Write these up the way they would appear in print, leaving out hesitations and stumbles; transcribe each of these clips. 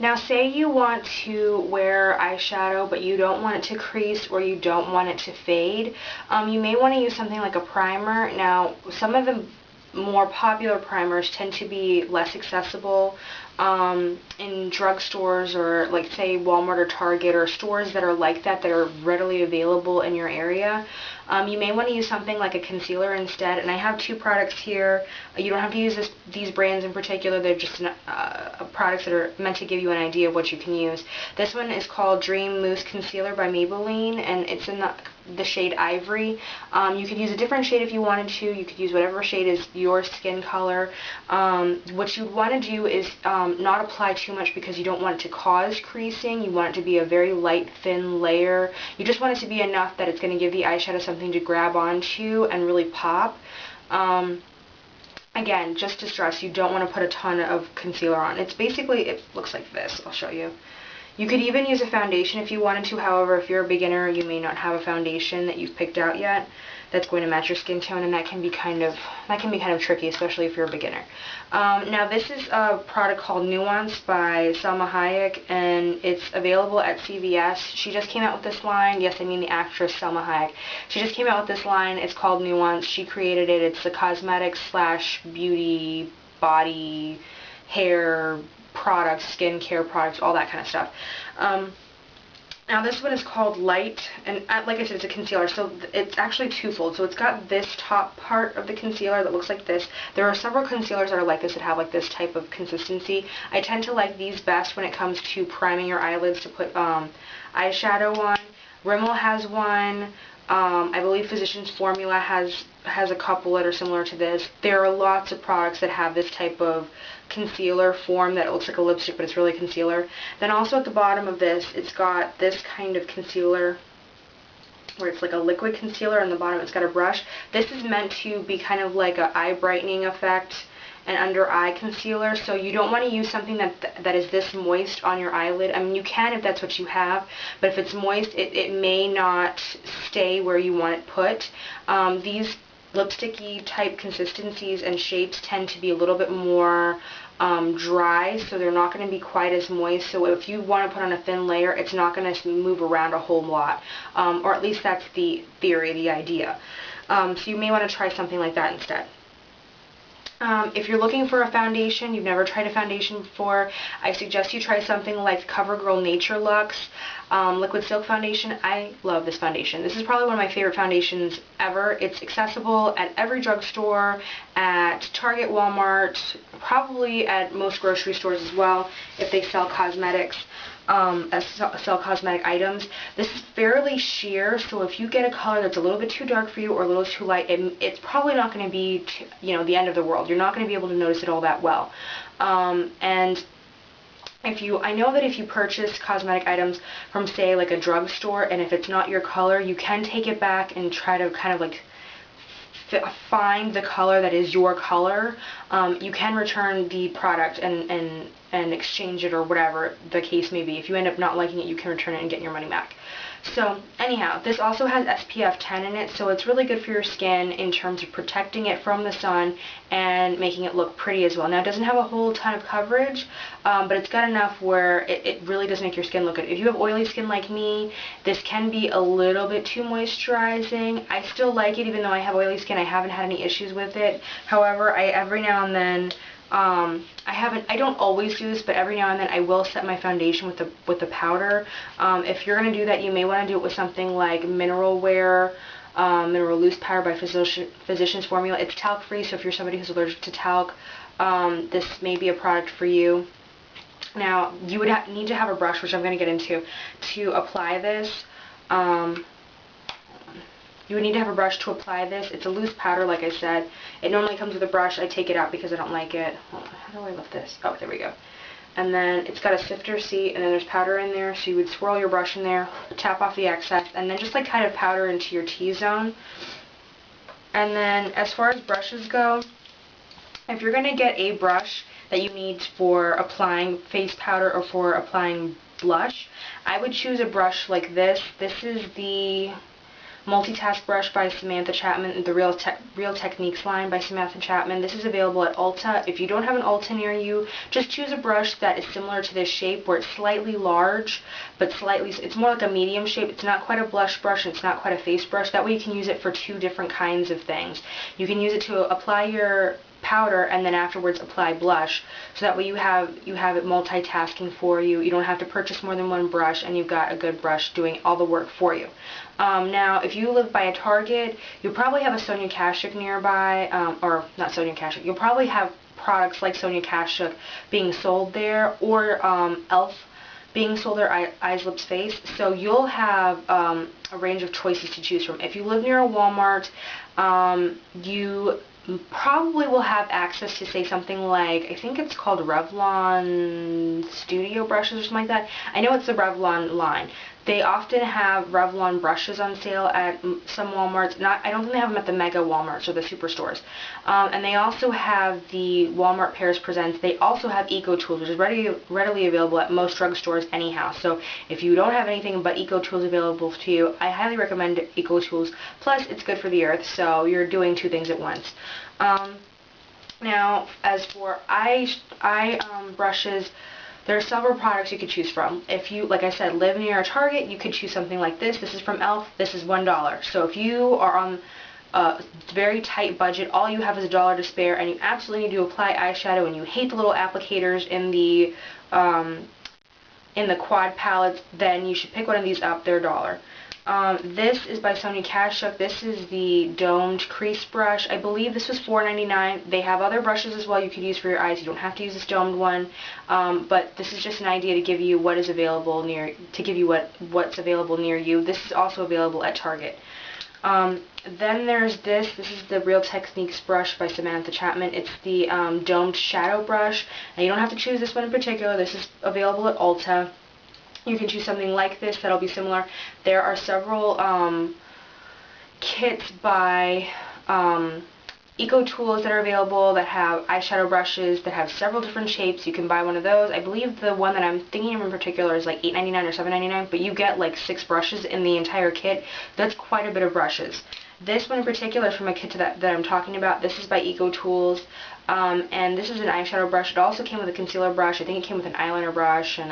Now say you want to wear eyeshadow but you don't want it to crease or you don't want it to fade. You may want to use something like a primer. Now some of the more popular primers tend to be less accessible in drugstores or like say Walmart or Target or stores that are like that are readily available in your area. You may want to use something like a concealer instead, and I have two products here. You don't have to use these brands in particular, they're just products that are meant to give you an idea of what you can use. This one is called Dream Mousse Concealer by Maybelline, and it's in the shade Ivory. You could use a different shade if you wanted to. You could use whatever shade is your skin color. What you'd want to do is not apply too much because you don't want it to cause creasing. You want it to be a very light, thin layer. You just want it to be enough that it's going to give the eyeshadow something to grab onto and really pop. Again, just to stress, you don't want to put a ton of concealer on. It's basically, it looks like this. I'll show you. You could even use a foundation if you wanted to. However, if you're a beginner, you may not have a foundation that you've picked out yet that's going to match your skin tone, and that can be kind of tricky, especially if you're a beginner. Now this is a product called Nuance by Salma Hayek, and it's available at CVS. She just came out with this line. Yes, I mean the actress Salma Hayek. She just came out with this line. It's called Nuance. She created it. It's a cosmetics / beauty, body, hair products, skincare products, all that kind of stuff. Now this one is called Light, and like I said, it's a concealer, so it's actually twofold. So it's got this top part of the concealer that looks like this. There are several concealers that are like this that have like this type of consistency. I tend to like these best when it comes to priming your eyelids to put eyeshadow on. Rimmel has one. I believe Physicians Formula has a couple that are similar to this. There are lots of products that have this type of concealer form that looks like a lipstick, but it's really concealer. Then also at the bottom of this, it's got this kind of concealer where it's like a liquid concealer, and the bottom it's got a brush. This is meant to be kind of like an eye brightening effect and under eye concealer, so you don't want to use something that is this moist on your eyelid. I mean, you can if that's what you have, but if it's moist, it may not stay where you want it put. These lipsticky type consistencies and shapes tend to be a little bit more dry, so they're not going to be quite as moist. So if you want to put on a thin layer, it's not going to move around a whole lot, or at least that's the theory, the idea. So you may want to try something like that instead. If you're looking for a foundation, you've never tried a foundation before, I suggest you try something like CoverGirl Nature Luxe Liquid Silk Foundation. I love this foundation. This is probably one of my favorite foundations ever. It's accessible at every drugstore, at Target, Walmart, probably at most grocery stores as well if they sell cosmetics. Sell cosmetic items. This is fairly sheer, so if you get a color that's a little bit too dark for you or a little too light, it's probably not going to be, the end of the world. You're not going to be able to notice it all that well. And I know that if you purchase cosmetic items from, say, like a drugstore, and if it's not your color, you can take it back and try to kind of like find the color that is your color. You can return the product and exchange it, or whatever the case may be. If you end up not liking it, you can return it and get your money back. So anyhow, this also has SPF 10 in it, so it's really good for your skin in terms of protecting it from the sun and making it look pretty as well. Now, it doesn't have a whole ton of coverage, but it's got enough where it really does make your skin look good. If you have oily skin like me, this can be a little bit too moisturizing. I still like it even though I have oily skin. I haven't had any issues with it. However, every now and then, I don't always do this, but every now and then I will set my foundation with the powder. If you're going to do that, you may want to do it with something like Mineral Wear, Mineral Loose Powder by Physicians Formula. It's talc free, so if you're somebody who's allergic to talc, this may be a product for you. Now, you would need to have a brush, which I'm going to get into, to apply this. You would need to have a brush to apply this. It's a loose powder, like I said. It normally comes with a brush. I take it out because I don't like it. How do I lift this? Oh, there we go. And then it's got a sifter seat, and then there's powder in there, so you would swirl your brush in there, tap off the excess, and then just like kind of powder into your T-zone. And then as far as brushes go, if you're going to get a brush that you need for applying face powder or for applying blush, I would choose a brush like this. This is the Multitask Brush by Samantha Chapman, the Real Techniques line by Samantha Chapman. This is available at Ulta. If you don't have an Ulta near you, just choose a brush that is similar to this shape, where it's slightly large, but it's more like a medium shape. It's not quite a blush brush, and it's not quite a face brush. That way you can use it for two different kinds of things. You can use it to apply your powder and then afterwards apply blush, so that way you have it multitasking for you. You don't have to purchase more than one brush, and you've got a good brush doing all the work for you. Now, if you live by a Target, you'll probably have a Sonia Kashuk nearby, or not Sonia Kashuk. You'll probably have products like Sonia Kashuk being sold there, or e.l.f. being sold there, Eyes, Lips, Face. So you'll have a range of choices to choose from. If you live near a Walmart, you probably will have access to, say, something like, I think it's called Revlon Studio brushes or something like that. I know it's the Revlon line. They often have Revlon brushes on sale at some Walmarts. I don't think they have them at the mega Walmarts or the superstores. And they also have the Walmart Paris Presents. They also have EcoTools, which is readily available at most drugstores anyhow. So if you don't have anything but EcoTools available to you, I highly recommend EcoTools. Plus, it's good for the earth, so you're doing two things at once. Now, as for eye brushes, there are several products you could choose from. If you, like I said, live near a Target, you could choose something like this. This is from e.l.f. This is $1. So if you are on a very tight budget, all you have is $1 to spare, and you absolutely need to apply eyeshadow, and you hate the little applicators in the quad palettes, then you should pick one of these up. They're $1. This is by Sonia Kashuk. This is the domed crease brush. I believe this was $4.99. They have other brushes as well you could use for your eyes. You don't have to use this domed one, but this is just an idea to give you what is available what's available near you. This is also available at Target. Then there's this. This is the Real Techniques brush by Samantha Chapman. It's the domed shadow brush. Now you don't have to choose this one in particular. This is available at Ulta. You can choose something like this that'll be similar. There are several kits by EcoTools that are available that have eyeshadow brushes that have several different shapes. You can buy one of those. I believe the one that I'm thinking of in particular is like $8.99 or $7.99, but you get like 6 brushes in the entire kit. That's quite a bit of brushes. This one in particular is from a kit that I'm talking about. This is by EcoTools, and this is an eyeshadow brush. It also came with a concealer brush. I think it came with an eyeliner brush, and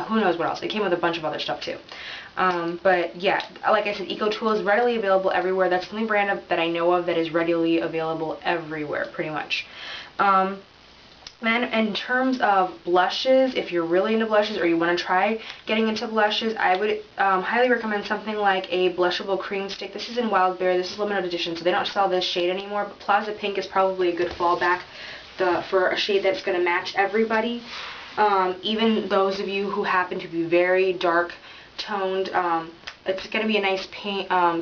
who knows what else. It came with a bunch of other stuff too. But yeah, like I said, EcoTools is readily available everywhere. That's the only brand that I know of that is readily available everywhere, pretty much. Then in terms of blushes, if you're really into blushes or you want to try getting into blushes, I would highly recommend something like a blushable cream stick. This is in Wild Berry. This is limited edition, so they don't sell this shade anymore, but Plaza Pink is probably a good fallback for a shade that's going to match everybody. Even those of you who happen to be very dark toned, it's going to be a nice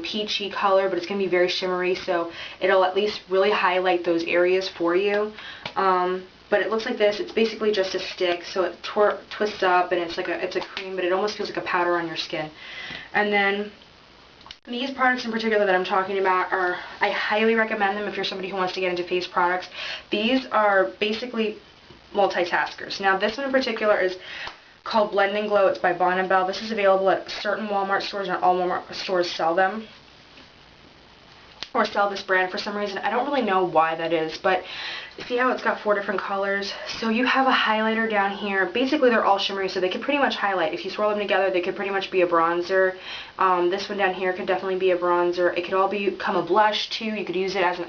peachy color, but it's going to be very shimmery, so it'll at least really highlight those areas for you. But it looks like this. It's basically just a stick, so it twists up, and it's a cream, but it almost feels like a powder on your skin. And then these products in particular that I'm talking about I highly recommend them if you're somebody who wants to get into face products. These are basically multitaskers. Now this one in particular is called Blend and Glow. It's by Bon & Bell. This is available at certain Walmart stores. Not all Walmart stores sell them, or sell this brand for some reason. I don't really know why that is, but see how it's got 4 different colors? So you have a highlighter down here. Basically they're all shimmery, so they could pretty much highlight. If you swirl them together, they could pretty much be a bronzer. This one down here could definitely be a bronzer. It could all become a blush too. You could use it as an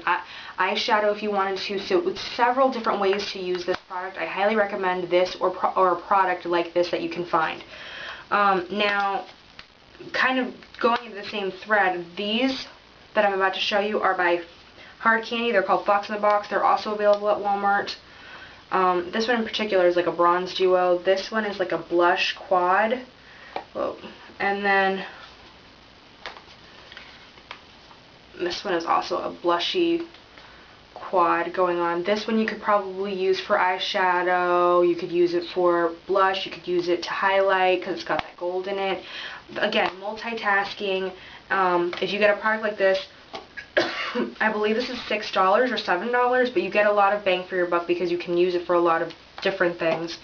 eyeshadow if you wanted to. So with several different ways to use this product, I highly recommend this or a product like this that you can find. Now, kind of going into the same thread, these that I'm about to show you are by Hard Candy. They're called Fox in the Box. They're also available at Walmart. This one in particular is like a bronze duo. This one is like a blush quad. Whoa. And then this one is also a blushy quad going on. This one you could probably use for eyeshadow. You could use it for blush. You could use it to highlight because it's got that gold in it. Again, multitasking. If you get a product like this, I believe this is $6 or $7, but you get a lot of bang for your buck because you can use it for a lot of different things.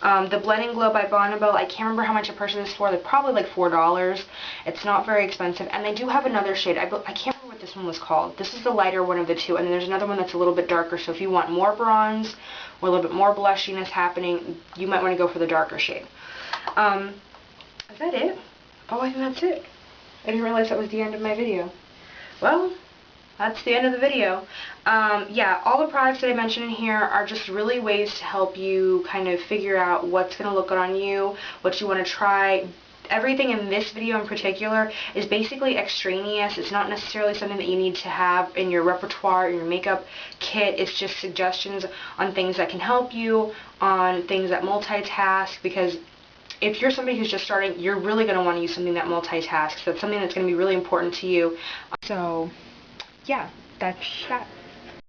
The Blending Glow by Bonnabelle, I can't remember how much I purchased this for. They're probably like $4. It's not very expensive. And they do have another shade. I can't remember what this one was called. This is the lighter one of the two. And then there's another one that's a little bit darker. So if you want more bronze or a little bit more blushiness happening, you might want to go for the darker shade. Is that it? Oh, I think that's it. I didn't realize that was the end of my video. Well, that's the end of the video. Yeah, all the products that I mentioned in here are just really ways to help you kind of figure out what's going to look good on you, what you want to try. Everything in this video in particular is basically extraneous. It's not necessarily something that you need to have in your repertoire, in your makeup kit. It's just suggestions on things that can help you, on things that multitask, because if you're somebody who's just starting, you're really going to want to use something that multitasks. That's something that's going to be really important to you. So, yeah, that's that.